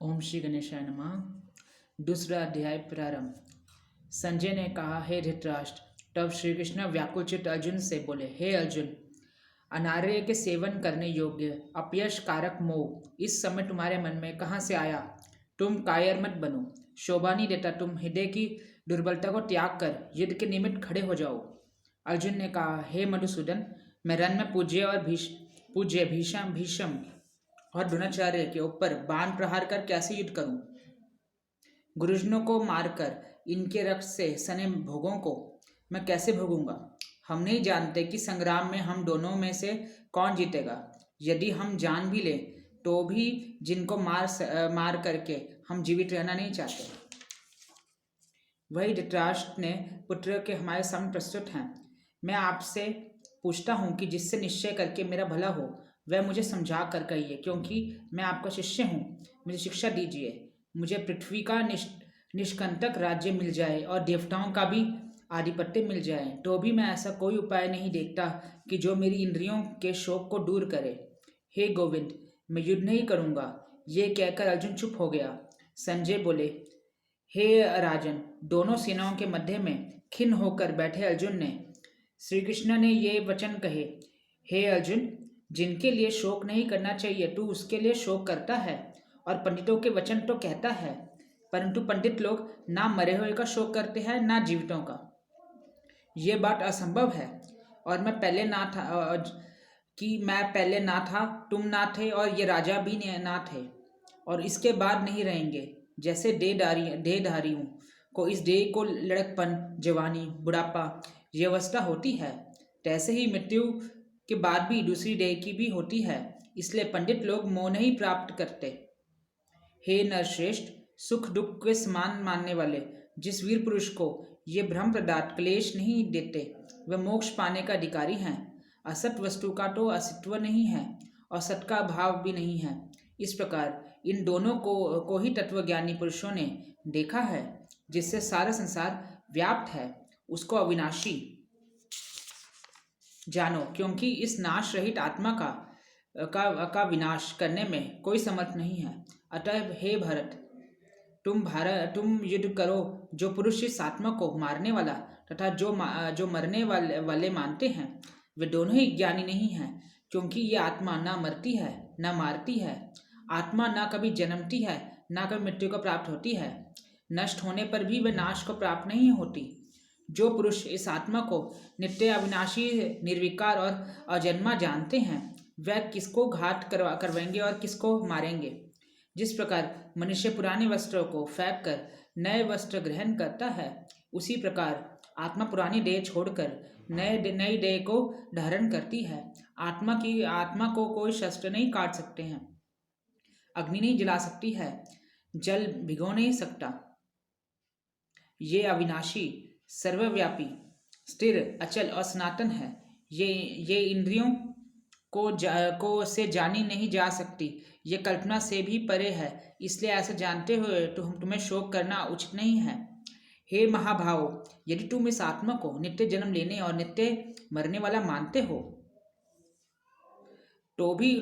ओम श्री गणेशाय नमः। दूसरा अध्याय प्रारंभ। संजय ने कहा, हे धृतराष्ट्र। तब श्री कृष्ण व्याकुलचित अर्जुन से बोले, हे अर्जुन, अनार्य के सेवन करने योग्य अपयश कारक मोह इस समय तुम्हारे मन में कहाँ से आया? तुम कायर मत बनो। शोभा नहीं देता तुम हृदय की दुर्बलता को त्याग कर युद्ध के निमित्त खड़े हो जाओ। अर्जुन ने कहा, हे मधुसूदन, मैं रण में पूज्य भीषम और द्रोणाचार्य के ऊपर बाण प्रहार कर कैसे युद्ध करूं? गुरुजनों को मारकर इनके रक्त से सने भोगों को मैं कैसे भोगूंगा? हम नहीं जानते कि संग्राम में हम दोनों में से कौन जीतेगा। यदि हम जान भी ले तो भी जिनको मार करके हम जीवित रहना नहीं चाहते। वही धृतराष्ट्र ने पुत्र के हमारे सामने प्रस्तुत हैं। मैं आपसे पूछता हूँ कि जिससे निश्चय करके मेरा भला हो वह मुझे समझा कर कहिए, क्योंकि मैं आपका शिष्य हूँ। मुझे शिक्षा दीजिए। मुझे पृथ्वी का निष्कंटक राज्य मिल जाए और देवताओं का भी आधिपत्य मिल जाए तो भी मैं ऐसा कोई उपाय नहीं देखता कि जो मेरी इंद्रियों के शोक को दूर करे। हे गोविंद, मैं युद्ध नहीं करूँगा। ये कहकर अर्जुन चुप हो गया। संजय बोले, हे राजन, दोनों सेनाओं के मध्य में खिन्न होकर बैठे अर्जुन ने श्री कृष्ण ने ये वचन कहे, हे अर्जुन, जिनके लिए शोक नहीं करना चाहिए तू उसके लिए शोक करता है, और पंडितों के वचन तो कहता है, परंतु पंडित लोग ना मरे हुए का शोक करते हैं ना जीवितों का। ये बात असंभव है। और मैं पहले ना था, तुम ना थे और ये राजा भी ना थे, और इसके बाद नहीं रहेंगे। जैसे देहधारियों को इस देह को लड़कपन, जवानी, बुढ़ापा, यवस्था होती है, तैसे ही मृत्यु के बाद भी दूसरी देह की भी होती है। इसलिए पंडित लोग मोह नहीं प्राप्त करते। हे नरश्रेष्ठ, सुख दुख के समान मानने वाले जिस वीर पुरुष को ये भ्रम प्रदात क्लेश नहीं देते वह मोक्ष पाने का अधिकारी हैं। असत वस्तु का तो अस्तित्व नहीं है और सत का भाव भी नहीं है। इस प्रकार इन दोनों को ही तत्वज्ञानी पुरुषों ने देखा है। जिससे सारा संसार व्याप्त है उसको अविनाशी जानो, क्योंकि इस नाश रहित आत्मा का विनाश करने में कोई समर्थ नहीं है। अतः हे भरत, तुम युद्ध करो। जो पुरुष इस आत्मा को मारने वाला तथा जो मरने वाले मानते हैं वे दोनों ही ज्ञानी नहीं हैं, क्योंकि ये आत्मा ना मरती है ना मारती है। आत्मा ना कभी जन्मती है ना कभी मृत्यु को प्राप्त होती है। नष्ट होने पर भी वह नाश को प्राप्त नहीं होती। जो पुरुष इस आत्मा को नित्य अविनाशी, निर्विकार और अजन्मा जानते हैं वह किसको घात करवाएंगे और किसको मारेंगे। जिस प्रकार मनुष्य पुराने वस्त्रों को फेंक कर नए वस्त्र ग्रहण करता है, उसी प्रकार आत्मा पुरानी देह छोड़कर नई देह को धारण करती है। आत्मा को कोई शस्त्र नहीं काट सकते हैं, अग्नि नहीं जला सकती है, जल भिगो नहीं सकता। ये अविनाशी, सर्वव्यापी, स्थिर, अचल और सनातन है। ये इंद्रियों को से जानी नहीं जा सकती। ये कल्पना से भी परे है। इसलिए ऐसा जानते हुए तुम्हें शोक करना उचित नहीं है। हे महाभाव, यदि तुम इस आत्मा को नित्य जन्म लेने और नित्य मरने वाला मानते हो तो भी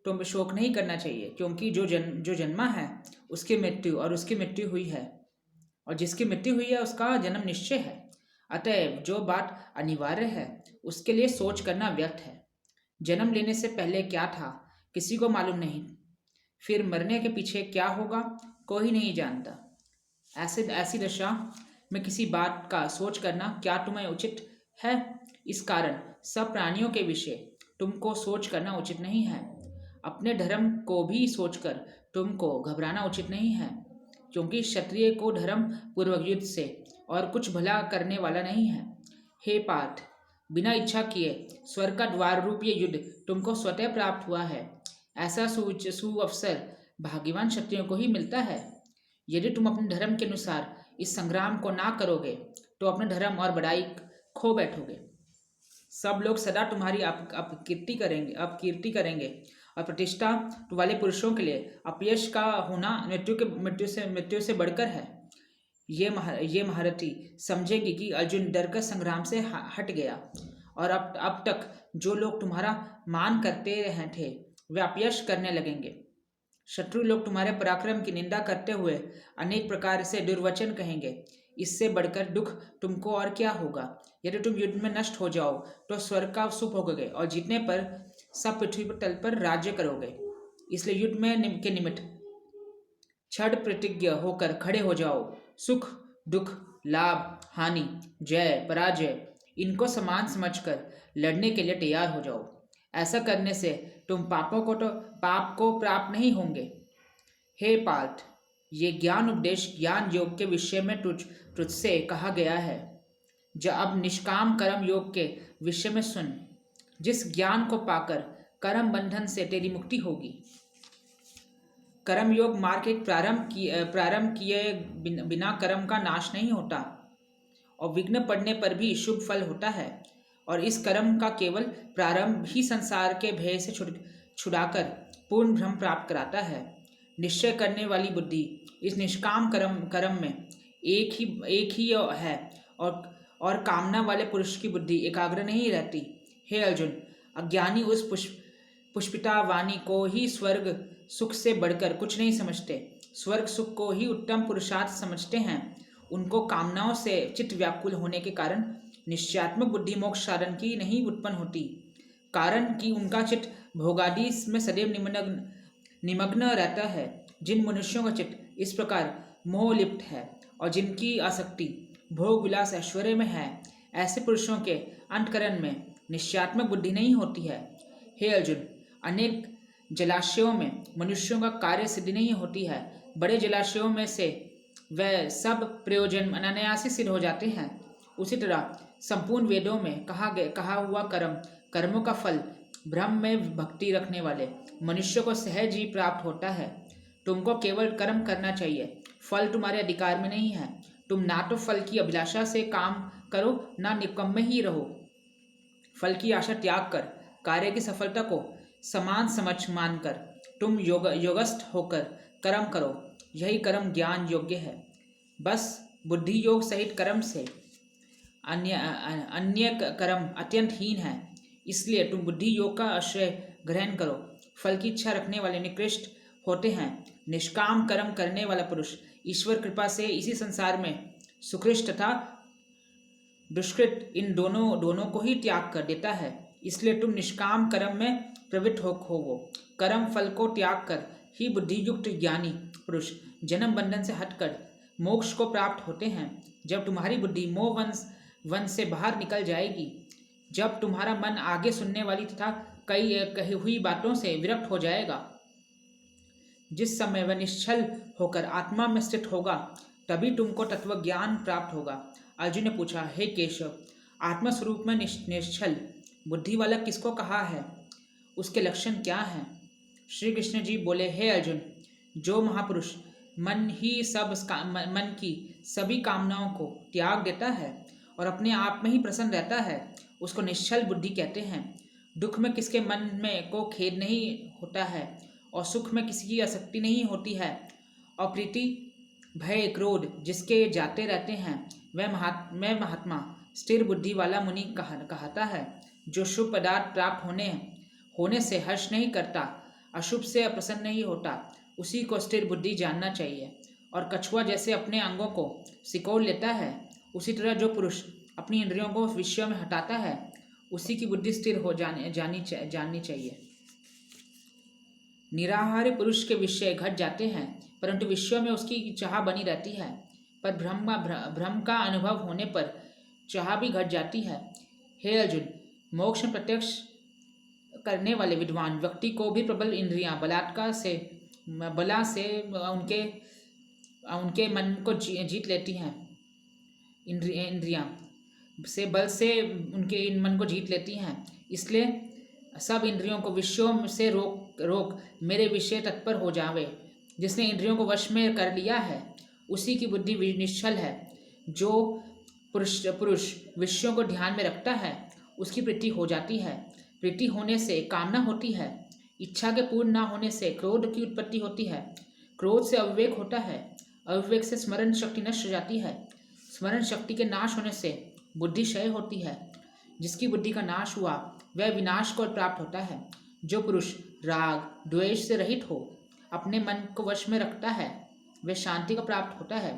तुम शोक नहीं करना चाहिए, क्योंकि जो जन्मा है उसकी मृत्यु हुई है, और जिसकी मृत्यु हुई है उसका जन्म निश्चय है। अतएव जो बात अनिवार्य है उसके लिए सोच करना व्यर्थ है। जन्म लेने से पहले क्या था किसी को मालूम नहीं, फिर मरने के पीछे क्या होगा कोई नहीं जानता। ऐसी दशा में किसी बात का सोच करना क्या तुम्हें उचित है? इस कारण सब प्राणियों के विषय तुमको सोच करना उचित नहीं है। अपने धर्म को भी सोचकर तुमको घबराना उचित नहीं है, क्योंकि क्षत्रिय को धर्म पूर्वक युद्ध से और कुछ भला करने वाला नहीं है। हे पार्थ, बिना इच्छा किए स्वर्ग का द्वार रूप ये युद्ध तुमको स्वतः प्राप्त हुआ है। ऐसा सुअवसर भाग्यवान क्षत्रियों को ही मिलता है। यदि तुम अपने धर्म के अनुसार इस संग्राम को ना करोगे तो अपने धर्म और बड़ाई खो बैठोगे। सब लोग सदा तुम्हारी अपकीर्ति करेंगे और प्रतिष्ठा वाले पुरुषों के लिए अपयश का होना मृत्यु से बढ़कर है। ये महारथी समझेंगे कि अर्जुन डरकर संग्राम से हट गया, और अब तक जो लोग तुम्हारा मान करते रहे थे वे अपयश करने लगेंगे। शत्रु लोग तुम्हारे पराक्रम की निंदा करते हुए अनेक प्रकार से दुर्वचन कहेंगे। इससे बढ़कर दुख तुमको और क्या होगा। यदि तुम युद्ध में नष्ट हो जाओ तो स्वर्ग का सुख भोगोगे और जीतने पर सब पृथ्वी पर तल पर राज्य करोगे। इसलिए युद्ध में के निमित्त क्षण प्रतिज्ञ होकर खड़े हो जाओ। सुख दुख लाभ हानि जय पराजय इनको समान समझकर लड़ने के लिए तैयार हो जाओ। ऐसा करने से तुम पाप को प्राप्त नहीं होंगे। हे पार्थ, ये ज्ञान उपदेश ज्ञान योग के विषय में तुझसे कहा गया है। जब अब निष्काम कर्म योग के विषय में सुन। जिस ज्ञान को पाकर कर्म बंधन से तेरी मुक्ति होगी। कर्म योग मार्ग एक प्रारंभ किए बिना कर्म का नाश नहीं होता और विघ्न पड़ने पर भी शुभ फल होता है। और इस कर्म का केवल प्रारंभ ही संसार के भय से छुड़ाकर पूर्ण भ्रम प्राप्त कराता है। निश्चय करने वाली बुद्धि इस निष्काम कर्म में एक ही है और कामना वाले पुरुष की बुद्धि एकाग्र नहीं रहती। हे अर्जुन, अज्ञानी उस पुष्पिता वाणी को ही स्वर्ग सुख से बढ़कर कुछ नहीं समझते। स्वर्ग सुख को ही उत्तम पुरुषार्थ समझते हैं। उनको कामनाओं से चित्त व्याकुल होने के कारण निश्चयात्मक बुद्धि मोक्ष साधन की नहीं उत्पन्न होती। कारण कि उनका चित्त भोगादि में सदैव निमग्न रहता है। जिन मनुष्यों का चित्त इस प्रकार मोह लिप्त है और जिनकी आसक्ति भोग विलास ऐश्वर्य में है, ऐसे पुरुषों के अंतकरण में निश्चयात्मक बुद्धि नहीं होती है। हे अर्जुन, अनेक जलाशयों में मनुष्यों का कार्य सिद्धि नहीं होती है। बड़े जलाशयों में से वह सब प्रयोजन अनायास ही सिद्ध हो जाते हैं। उसी तरह संपूर्ण वेदों में कहा हुआ कर्मों का फल ब्रह्म में भक्ति रखने वाले मनुष्य को सहज ही प्राप्त होता है। तुमको केवल कर्म करना चाहिए, फल तुम्हारे अधिकार में नहीं है। तुम ना तो फल की अभिलाषा से काम करो, ना निकम्मे ही रहो। फल की आशा त्याग कर कार्य की सफलता को समान समझ मानकर तुम योगस्थ होकर कर्म करो। यही कर्म ज्ञान योग्य है। बस बुद्धि योग सहित कर्म से अन्य कर्म अत्यंत हीन है। इसलिए तुम बुद्धि योग का आश्रय ग्रहण करो। फल की इच्छा रखने वाले निकृष्ट होते हैं। निष्काम कर्म करने वाला पुरुष ईश्वर कृपा से इसी संसार में सुकृष्ट तथा दुष्कृत इन दोनों को ही त्याग कर देता है। इसलिए तुम निष्काम कर्म में प्रवृत्त होवो। कर्म फल को त्याग कर ही बुद्धियुक्त ज्ञानी पुरुष जन्म बंधन से हटकर मोक्ष को प्राप्त होते हैं। जब तुम्हारी बुद्धि मोह वन से बाहर निकल जाएगी, जब तुम्हारा मन आगे सुनने वाली तथा कही हुई बातों से विरक्त हो जाएगा, जिस समय वह निश्चल होकर आत्मा में स्थित होगा, तभी तुमको तत्व ज्ञान प्राप्त होगा। अर्जुन ने पूछा, हे केशव, आत्मा स्वरूप में निश्चल बुद्धि वाला किसको कहा है? उसके लक्षण क्या हैं? श्री कृष्ण जी बोले, हे अर्जुन, जो महापुरुष मन की सभी कामनाओं को त्याग देता है और अपने आप में ही प्रसन्न रहता है, उसको निश्चल बुद्धि कहते हैं। दुख में किसके मन में को खेद नहीं होता है और सुख में किसी की आसक्ति नहीं होती है और प्रीति भय क्रोध जिसके जाते रहते हैं, मैं महात्मा स्थिर बुद्धि वाला मुनि कहता है। जो शुभ पदार्थ प्राप्त होने से हर्ष नहीं करता, अशुभ से अप्रसन्न नहीं होता, उसी को स्थिर बुद्धि जानना चाहिए। और कछुआ जैसे अपने अंगों को सिकोड़ लेता है, उसी तरह जो पुरुष अपनी इंद्रियों को विषयों में हटाता है, उसी की बुद्धि स्थिर हो जाननी चाहिए। निराहारी पुरुष के विषय घट जाते हैं, परंतु विषयों में उसकी चाह बनी रहती है। पर भ्रम का अनुभव होने पर चाह भी घट जाती है। हे अर्जुन, मोक्ष में प्रत्यक्ष करने वाले विद्वान व्यक्ति को भी प्रबल इंद्रियां बला से उनके मन को जीत लेती हैं। इंद्रियां से बल से उनके इन मन को जीत लेती हैं। इसलिए सब इंद्रियों को विषयों से रोक मेरे विषय तत्पर हो जावे। जिसने इंद्रियों को वश में कर लिया है, उसी की बुद्धि निश्चल है। जो पुरुष विषयों को ध्यान में रखता है, उसकी प्रीति हो जाती है। प्रीति होने से कामना होती है। इच्छा के पूर्ण न होने से क्रोध की उत्पत्ति होती है। क्रोध से अविवेक होता है। अविवेक से स्मरण शक्ति नष्ट हो जाती है। स्मरण शक्ति के नाश होने से बुद्धि क्षय होती है। जिसकी बुद्धि का नाश हुआ, वह विनाश को प्राप्त होता है। जो पुरुष राग द्वेष से रहित हो, अपने मन को वश में रखता है वह शांति को प्राप्त होता है।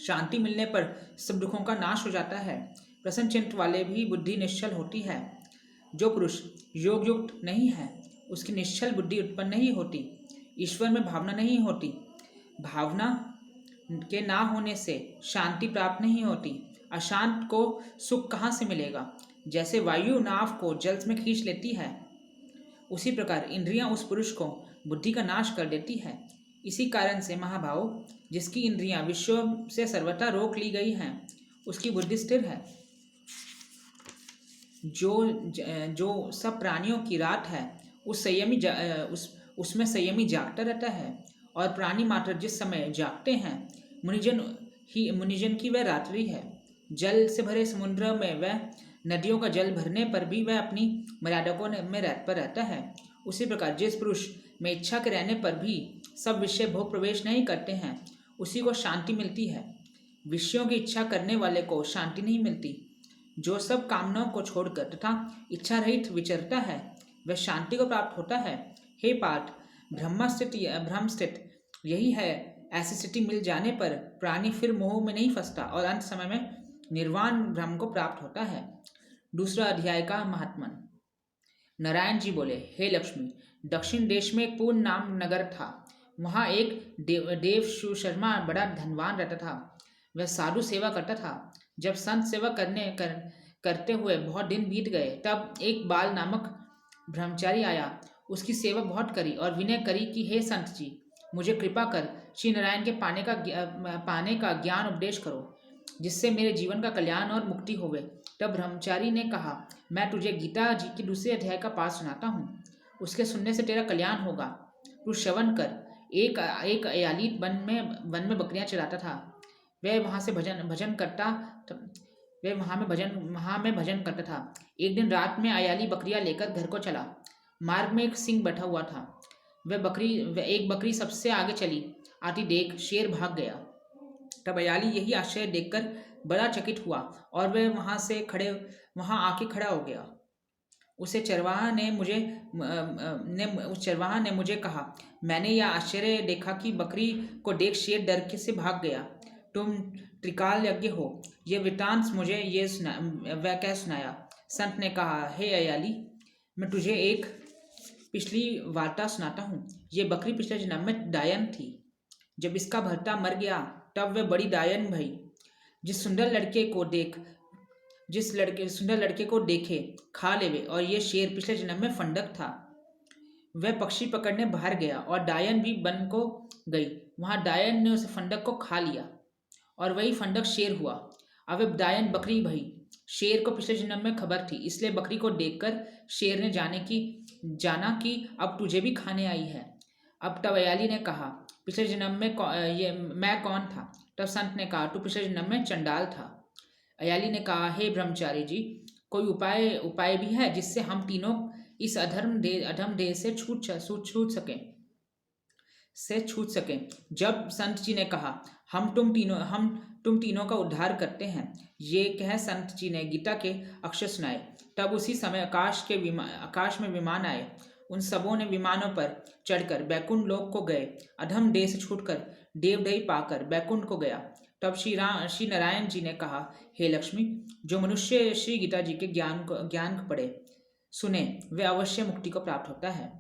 शांति मिलने पर सब दुखों का नाश हो जाता है। प्रसन्न चित्त वाले भी बुद्धि निश्चल होती है। जो पुरुष योग युक्त नहीं है उसकी निश्चल बुद्धि उत्पन्न नहीं होती। ईश्वर में भावना नहीं होती। भावना के ना होने से शांति प्राप्त नहीं होती। अशांत को सुख कहाँ से मिलेगा? जैसे वायु नाव को जल में खींच लेती है, उसी प्रकार इंद्रियां उस पुरुष को बुद्धि का नाश कर देती है। इसी कारण से महाभाव, जिसकी इंद्रियां विश्व से सर्वथा रोक ली गई हैं, उसकी बुद्धि स्थिर है। जो सब प्राणियों की रात है उसमें संयमी जागता रहता है, और प्राणी मात्र जिस समय जागते हैं मुनिजन की वह रात्रि है। जल से भरे समुद्र में वह नदियों का जल भरने पर भी वह अपनी मर्यादा में रहता है। उसी प्रकार जिस पुरुष में इच्छा के रहने पर भी सब विषय भोग प्रवेश नहीं करते हैं, उसी को शांति मिलती है। विषयों की इच्छा करने वाले को शांति नहीं मिलती। जो सब कामनाओं को छोड़कर तथा इच्छा रहित विचरता है वह शांति को प्राप्त होता है। हे पार्थ, भ्रम स्थित यही है। ऐसी स्थिति मिल जाने पर प्राणी फिर मोह में नहीं फंसता और अंत समय में निर्वाण ब्रह्म को प्राप्त होता है। दूसरा अध्याय का महात्मन। नारायण जी बोले, हे लक्ष्मी, दक्षिण देश में एक पूर्ण नाम नगर था। वहाँ एक देव शर्मा बड़ा धनवान रहता था। वह साधु सेवा करता था। जब संत सेवा करते हुए बहुत दिन बीत गए, तब एक बाल नामक ब्रह्मचारी आया। उसकी सेवा बहुत करी और विनय करी कि हे संत जी, मुझे कृपा कर श्री नारायण के पाने का ज्ञान उपदेश करो, जिससे मेरे जीवन का कल्याण और मुक्ति होवे। तब ब्रह्मचारी ने कहा, मैं तुझे गीता जी की दूसरे अध्याय का पाठ सुनाता हूँ। उसके सुनने से तेरा कल्याण होगा। तू श्रवण कर। एक अयाली वन में बकरियां चराता था। वह वहाँ में भजन करता था। एक दिन रात में अयाली बकरियां लेकर घर को चला। मार्ग में एक सिंह बैठा हुआ था। एक बकरी सबसे आगे चली आती देख शेर भाग गया। तब अयाली यही आश्चर्य देखकर बड़ा चकित हुआ और वह वहां आके खड़ा हो गया। उस चरवाहा ने मुझे कहा, मैंने यह आश्चर्य देखा कि बकरी को देख शेर डर से भाग गया। तुम त्रिकाल यज्ञ हो, यह वृतांत मुझे वह कह सुनाया। संत ने कहा, हे अयाली, मैं तुझे एक पिछली वार्ता सुनाता हूँ। ये बकरी पिछले जन्म में डायन थी। जब इसका भर्ता मर गया तब वह बड़ी डायन भई। जिस सुंदर लड़के को देखे खा लेवे। और ये शेर पिछले जन्म में फंडक था। वह पक्षी पकड़ने बाहर गया और डायन भी बन को गई। वहां डायन ने उस फंडक को खा लिया और वही फंडक शेर हुआ। अब डायन बकरी भई। शेर को पिछले जन्म में खबर थी, इसलिए बकरी को देखकर शेर ने जाना कि अब तुझे भी खाने आई है। अब तब अयाली ने कहा, पिछले जन्म में मैं कौन था? तब संत ने कहा, तू पिछले जन्म में चंडाल था। अयाली ने कहा, हे ब्रह्मचारी जी, कोई उपाय भी है जिससे हम तीनों इस अधम देह से छूट सकें। जब संत जी ने कहा, हम तुम तीनों का उद्धार करते हैं, ये कह संत जी ने गीता के अक्षर सुनाए। तब उसी समय आकाश में विमान आए। उन सबों ने विमानों पर चढ़कर बैकुंठ लोक को गए। अधम देह से छूटकर देवदही पाकर बैकुंठ को गया। तब श्री नारायण जी ने कहा, हे लक्ष्मी, जो मनुष्य श्री गीता जी के ज्ञान को पढ़े सुने, वे अवश्य मुक्ति को प्राप्त होता है।